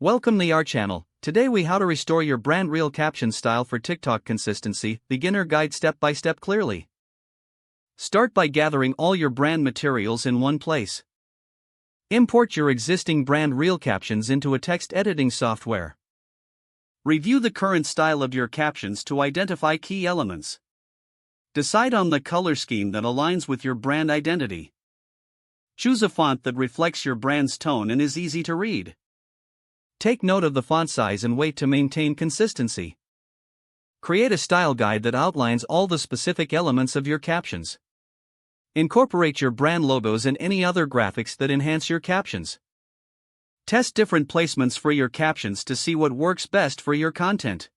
Welcome to our channel. Today we how to restore your brand reel caption style for TikTok consistency, beginner guide step by step clearly. Start by gathering all your brand materials in one place. Import your existing brand reel captions into a text editing software. Review the current style of your captions to identify key elements. Decide on the color scheme that aligns with your brand identity. Choose a font that reflects your brand's tone and is easy to read. Take note of the font size and weight to maintain consistency. Create a style guide that outlines all the specific elements of your captions. Incorporate your brand logos and any other graphics that enhance your captions. Test different placements for your captions to see what works best for your content.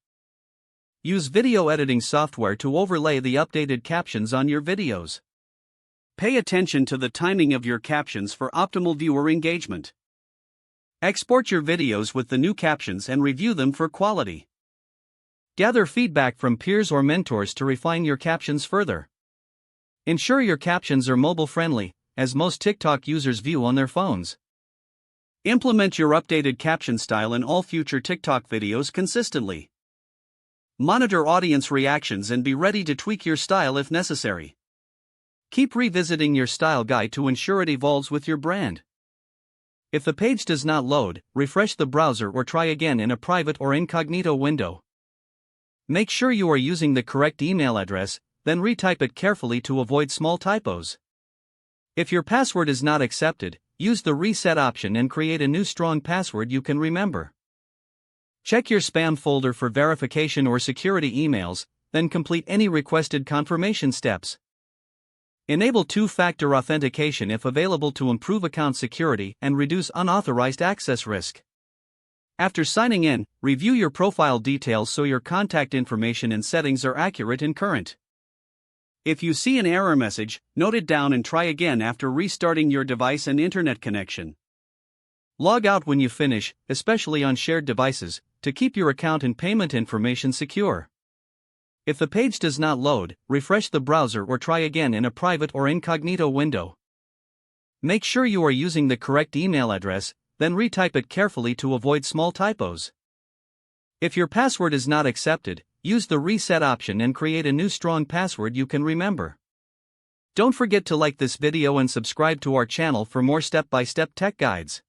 Use video editing software to overlay the updated captions on your videos. Pay attention to the timing of your captions for optimal viewer engagement. Export your videos with the new captions and review them for quality. Gather feedback from peers or mentors to refine your captions further. Ensure your captions are mobile-friendly, as most TikTok users view on their phones. Implement your updated caption style in all future TikTok videos consistently. Monitor audience reactions and be ready to tweak your style if necessary. Keep revisiting your style guide to ensure it evolves with your brand. If the page does not load, refresh the browser or try again in a private or incognito window. Make sure you are using the correct email address, then retype it carefully to avoid small typos. If your password is not accepted, use the reset option and create a new strong password you can remember. Check your spam folder for verification or security emails, then complete any requested confirmation steps. Enable two-factor authentication if available to improve account security and reduce unauthorized access risk. After signing in, review your profile details so your contact information and settings are accurate and current. If you see an error message, note it down and try again after restarting your device and internet connection. Log out when you finish, especially on shared devices, to keep your account and payment information secure. If the page does not load, refresh the browser or try again in a private or incognito window. Make sure you are using the correct email address, then retype it carefully to avoid small typos. If your password is not accepted, use the reset option and create a new strong password you can remember. Don't forget to like this video and subscribe to our channel for more step-by-step tech guides.